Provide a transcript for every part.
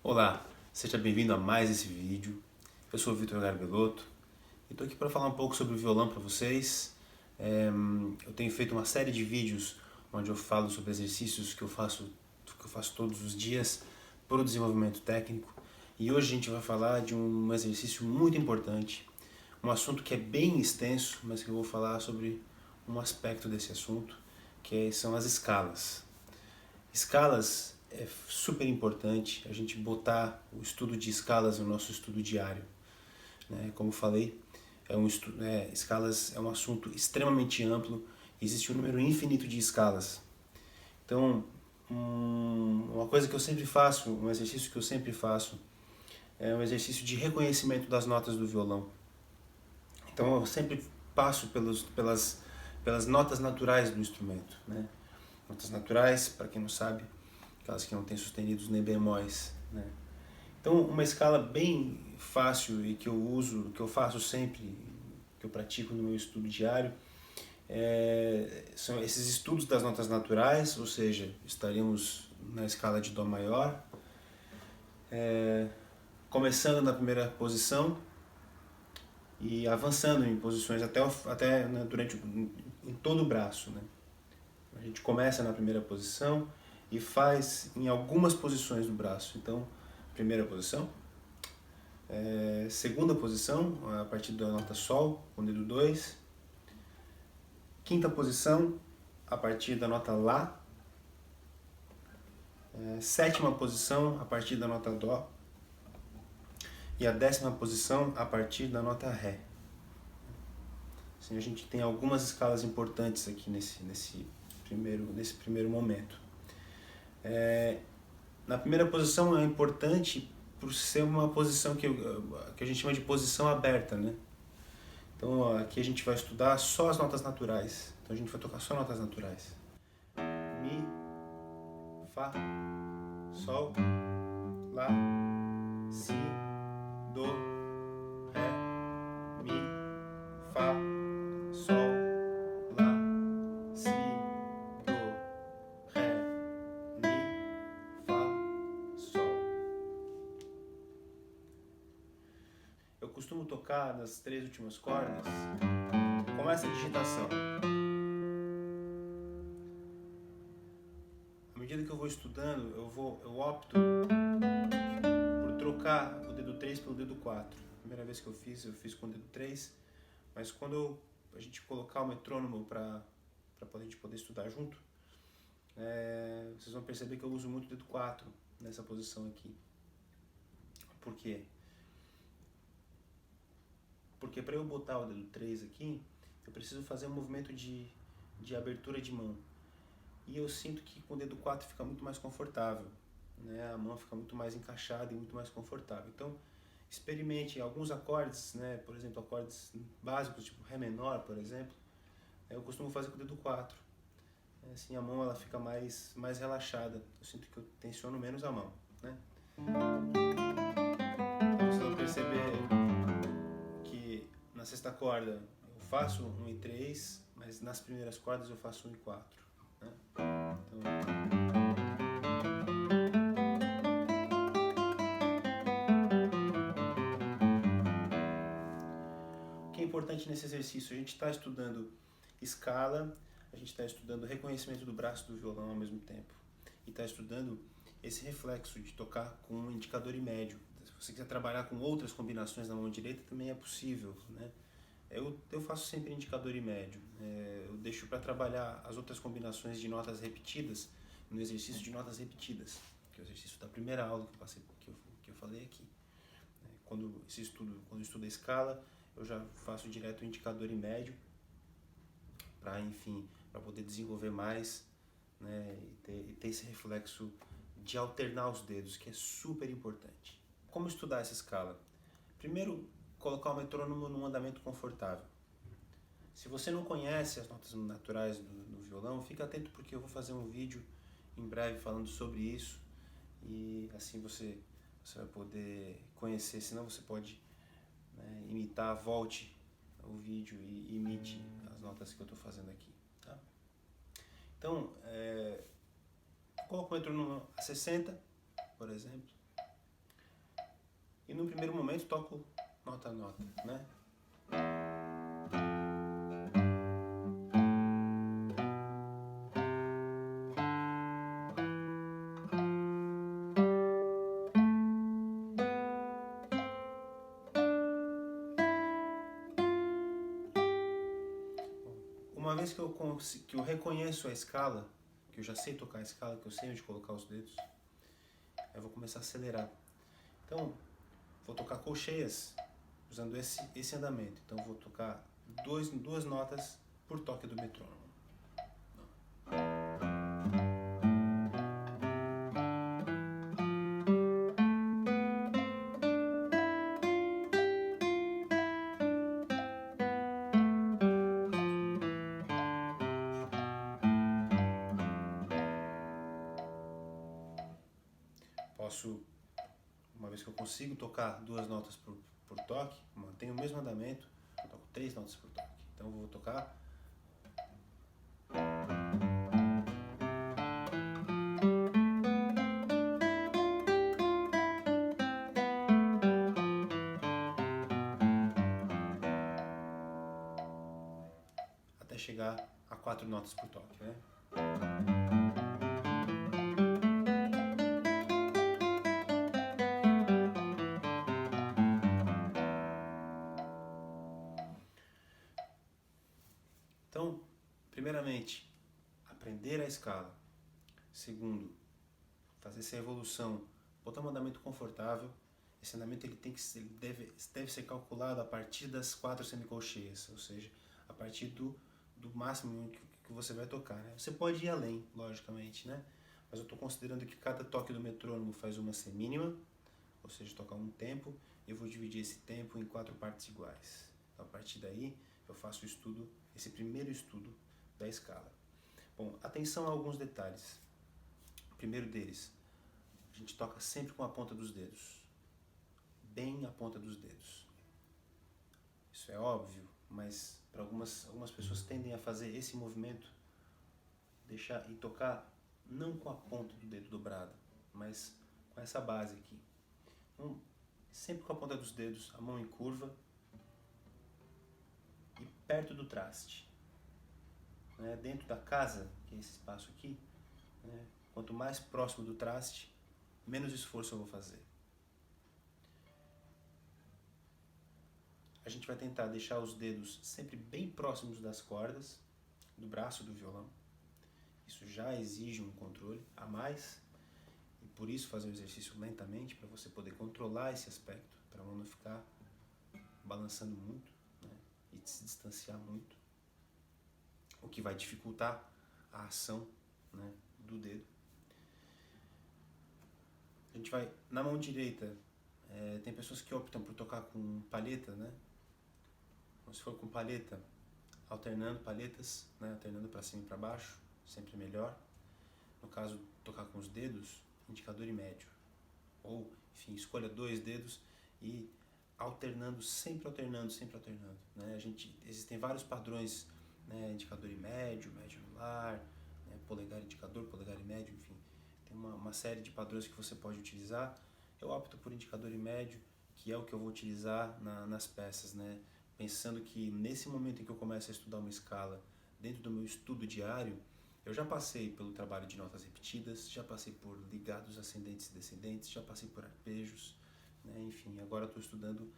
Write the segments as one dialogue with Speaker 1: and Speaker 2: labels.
Speaker 1: Olá, seja bem-vindo a mais esse vídeo. Eu sou o Vitor Garbelotto e estou aqui para falar um pouco sobre o violão para vocês. Eu tenho feito uma série de vídeos onde eu falo sobre exercícios que eu faço todos os dias para o desenvolvimento técnico, e hoje a gente vai falar de um exercício muito importante, um assunto que é bem extenso, mas que eu vou falar sobre um aspecto desse assunto, são as escalas. Escalas é super importante a gente botar o estudo de escalas no nosso estudo diário, né? Como falei, escalas é um assunto extremamente amplo, existe um número infinito de escalas. Então, uma coisa que eu sempre faço, um exercício que eu sempre faço, é um exercício de reconhecimento das notas do violão. Então, eu sempre passo pelas notas naturais do instrumento, né? Notas naturais, para quem não sabe, aquelas que não têm sustenidos nem bemóis, né? Então, uma escala bem fácil e que eu uso, que eu faço sempre, que eu pratico no meu estudo diário, são esses estudos das notas naturais, ou seja, estaríamos na escala de Dó maior, começando na primeira posição e avançando em posições até né, em todo o braço, né? A gente começa na primeira posição e faz em algumas posições do braço. Então, primeira posição, segunda posição, a partir da nota Sol, com o dedo 2, quinta posição, a partir da nota Lá, sétima posição, a partir da nota Dó, e a 10ª posição, a partir da nota Ré. Assim, a gente tem algumas escalas importantes aqui nesse primeiro momento. Na primeira posição é importante por ser uma posição que a gente chama de posição aberta, né? Então aqui a gente vai estudar só as notas naturais. Então a gente vai tocar só notas naturais. Mi, Fá, Sol, Lá, Si, Do, Ré, Mi, Fá, Sol, Lá, Si, Do, Ré, Mi, Fá, Sol. Eu costumo tocar nas 3 últimas cordas com essa digitação. À medida que eu vou estudando, eu opto por trocar o dedo 3 pelo dedo 4. A primeira vez que eu fiz com o dedo 3, mas quando a gente colocar o metrônomo para a gente poder estudar junto, vocês vão perceber que eu uso muito o dedo 4 nessa posição aqui. Por quê? Porque para eu botar o dedo 3 aqui, eu preciso fazer um movimento de abertura de mão. E eu sinto que com o dedo 4 fica muito mais confortável, né? A mão fica muito mais encaixada e muito mais confortável. Então, experimente alguns acordes, né? Por exemplo, acordes básicos, tipo Ré menor, por exemplo. Eu costumo fazer com o dedo 4. Assim, a mão ela fica mais relaxada. Eu sinto que eu tensiono menos a mão, né? Então, vocês vão perceber que na sexta corda eu faço 1 e 3, mas nas primeiras cordas eu faço 1 e 4. Né? O que é importante nesse exercício? A gente está estudando escala, a gente está estudando reconhecimento do braço do violão ao mesmo tempo, e está estudando esse reflexo de tocar com um indicador e médio. Se você quiser trabalhar com outras combinações na mão direita, também é possível, né? Eu faço sempre indicador e médio. Eu deixo para trabalhar as outras combinações de notas repetidas no exercício de notas repetidas, que é o exercício da primeira aula que eu falei aqui. Quando eu estudo a escala, eu já faço direto o indicador e médio para poder desenvolver mais, né, e ter esse reflexo de alternar os dedos, que é super importante. Como estudar essa escala? Primeiro, colocar o metrônomo num andamento confortável. Se você não conhece as notas naturais do violão, fica atento porque eu vou fazer um vídeo em breve falando sobre isso, e assim você vai poder conhecer, senão você pode, né, imitar, volte o vídeo e imite as notas que eu estou fazendo aqui. Tá? Então, coloca o metrônomo a 60, por exemplo, E no primeiro momento toco nota a nota, né? Uma vez que eu reconheço a escala, que eu já sei tocar a escala, que eu sei onde colocar os dedos, eu vou começar a acelerar. Então, vou tocar colcheias usando esse andamento. Então, vou tocar duas notas por toque do metrônomo. Posso, uma vez que eu consigo tocar duas notas por toque, mantenho o mesmo andamento, eu toco 3 notas por toque. Então eu vou tocar até chegar a 4 notas por toque, né? Então, primeiramente, aprender a escala. Segundo, fazer essa evolução, botar um andamento confortável. Esse andamento ele deve ser calculado a partir das 4 semicolcheias, ou seja, a partir do máximo que você vai tocar, né? Você pode ir além, logicamente, né? Mas eu estou considerando que cada toque do metrônomo faz uma semínima, ou seja, tocar um tempo, e eu vou dividir esse tempo em 4 partes iguais. Então, a partir daí, eu faço esse primeiro estudo da escala. Bom, atenção a alguns detalhes. O primeiro deles, a gente toca sempre com a ponta dos dedos, bem a ponta dos dedos. Isso é óbvio, mas para algumas pessoas tendem a fazer esse movimento, deixar e tocar não com a ponta do dedo dobrada, mas com essa base aqui. Então, sempre com a ponta dos dedos, a mão em curva e perto do traste. Né? Dentro da casa, que é esse espaço aqui, né? Quanto mais próximo do traste, menos esforço eu vou fazer. A gente vai tentar deixar os dedos sempre bem próximos das cordas do braço do violão. Isso já exige um controle a mais, e por isso fazer o exercício lentamente, para você poder controlar esse aspecto, para a mão não ficar balançando muito, né, e se distanciar muito, o que vai dificultar a ação, né, do dedo. A gente vai, na mão direita, tem pessoas que optam por tocar com palheta, né? Então, se for com palheta, alternando palhetas, né, alternando para cima e para baixo, sempre melhor. No caso, tocar com os dedos, indicador e médio. Ou, enfim, escolha 2 dedos e alternando, sempre alternando, sempre alternando. Né? Existem vários padrões, né, indicador e médio, médio anular, né, polegar indicador, polegar e médio, enfim. Tem uma série de padrões que você pode utilizar. Eu opto por indicador e médio, que é o que eu vou utilizar nas peças, né? Pensando que nesse momento em que eu começo a estudar uma escala, dentro do meu estudo diário, eu já passei pelo trabalho de notas repetidas, já passei por ligados ascendentes e descendentes, já passei por arpejos, né? Enfim, agora estou estudando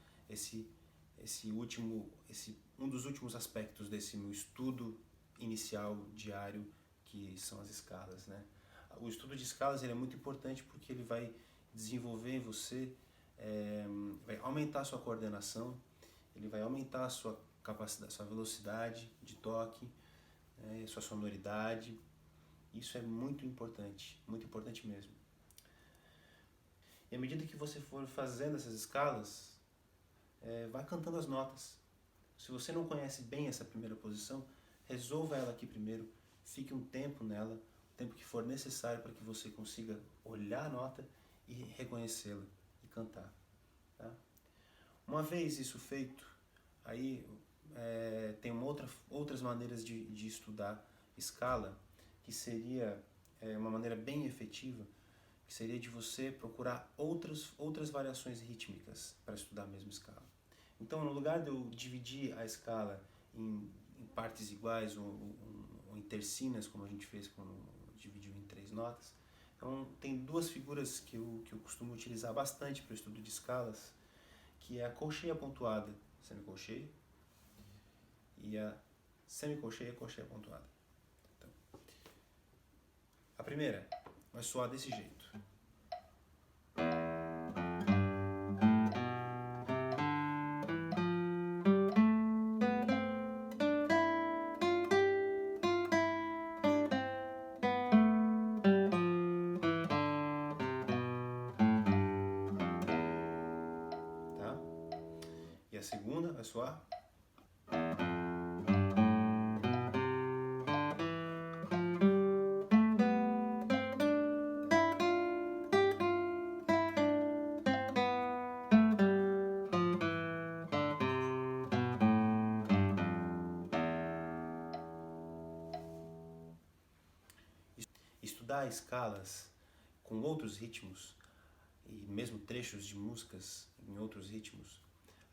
Speaker 1: um dos últimos aspectos desse meu estudo inicial diário, que são as escalas, né? O estudo de escalas ele é muito importante porque ele vai desenvolver em você, vai aumentar a sua coordenação, ele vai aumentar a sua capacidade, sua velocidade de toque, sua sonoridade. Isso é muito importante mesmo. E à medida que você for fazendo essas escalas, vai cantando as notas. Se você não conhece bem essa primeira posição, resolva ela aqui primeiro, fique um tempo nela, o tempo que for necessário para que você consiga olhar a nota e reconhecê-la e cantar. Tá? Uma vez isso feito, aí tem outras maneiras de estudar escala, que seria uma maneira bem efetiva, que seria de você procurar outras variações rítmicas para estudar a mesma escala. Então, no lugar de eu dividir a escala em partes iguais ou em tercinas, como a gente fez quando dividiu em 3 notas, então tem duas figuras que eu costumo utilizar bastante para o estudo de escalas, que é a colcheia pontuada, semicolcheia, e a semicolcheia, colcheia pontuada. Então, a primeira vai soar desse jeito. Tá? E a segunda vai soar. Estudar escalas com outros ritmos e mesmo trechos de músicas em outros ritmos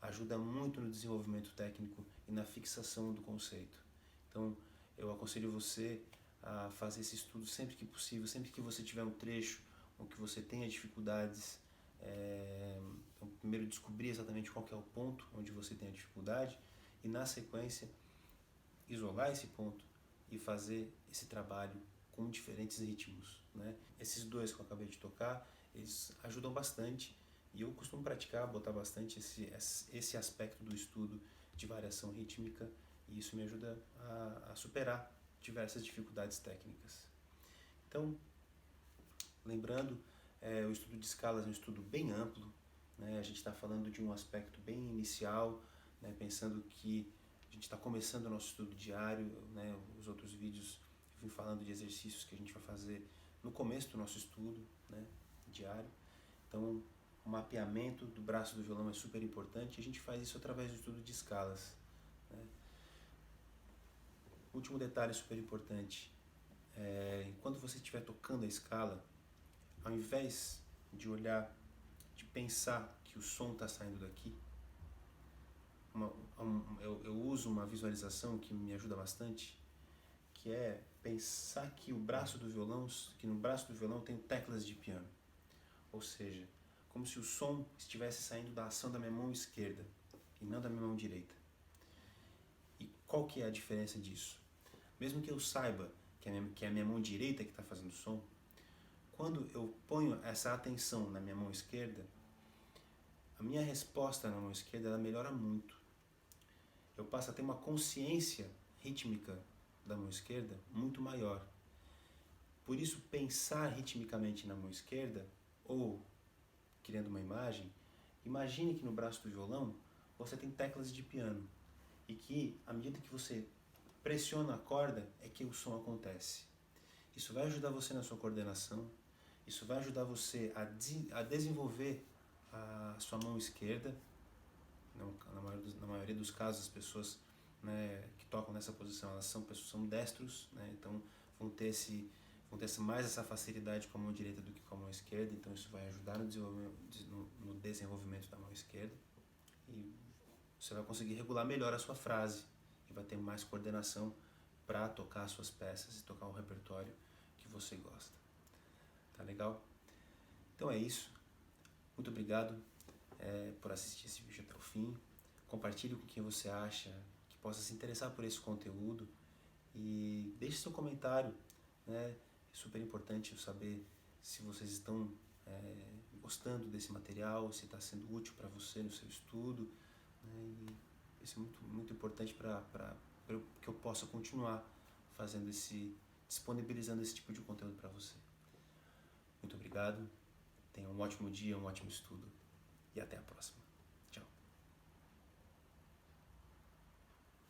Speaker 1: ajuda muito no desenvolvimento técnico e na fixação do conceito. Então, eu aconselho você a fazer esse estudo sempre que possível, sempre que você tiver um trecho ou que você tenha dificuldades. Então, primeiro descobrir exatamente qual que é o ponto onde você tem a dificuldade e, na sequência, isolar esse ponto e fazer esse trabalho com diferentes ritmos, né? Esses dois que eu acabei de tocar, eles ajudam bastante e eu costumo praticar, botar bastante esse aspecto do estudo de variação rítmica e isso me ajuda a superar diversas dificuldades técnicas. Então, lembrando, o estudo de escalas é um estudo bem amplo, né? A gente está falando de um aspecto bem inicial, né? Pensando que a gente está começando o nosso estudo diário, né? Os outros vídeos eu vim falando de exercícios que a gente vai fazer no começo do nosso estudo, né? Diário. Então, o mapeamento do braço do violão é super importante e a gente faz isso através do estudo de escalas, né? Último detalhe super importante, enquanto você estiver tocando a escala, ao invés de olhar, de pensar que o som está saindo daqui, eu uso uma visualização que me ajuda bastante, que é pensar que no braço do violão tem teclas de piano. Ou seja, como se o som estivesse saindo da ação da minha mão esquerda e não da minha mão direita. E qual que é a diferença disso? Mesmo que eu saiba que é a minha mão direita que está fazendo o som, quando eu ponho essa atenção na minha mão esquerda, a minha resposta na mão esquerda ela melhora muito. Eu passo a ter uma consciência rítmica da mão esquerda muito maior. Por isso, pensar ritmicamente na mão esquerda, ou criando uma imagem, imagine que no braço do violão você tem teclas de piano e que, à medida que você pressiona a corda, é que o som acontece. Isso vai ajudar você na sua coordenação, isso vai ajudar você a desenvolver a sua mão esquerda. Na maioria dos casos, as pessoas, né, que tocam nessa posição, elas são destros, né, então vão ter mais essa facilidade com a mão direita do que com a mão esquerda, então isso vai ajudar no desenvolvimento da mão esquerda e você vai conseguir regular melhor a sua frase e vai ter mais coordenação para tocar as suas peças e tocar o repertório que você gosta. Tá legal? Então é isso. Muito obrigado por assistir esse vídeo até o fim. Compartilhe com quem você acha que possa se interessar por esse conteúdo e deixe seu comentário, né? É super importante eu saber se vocês estão gostando desse material, se está sendo útil para você no seu estudo, né? E isso é muito, muito importante para que eu possa continuar disponibilizando esse tipo de conteúdo para você. Muito obrigado, tenha um ótimo dia, um ótimo estudo e até a próxima.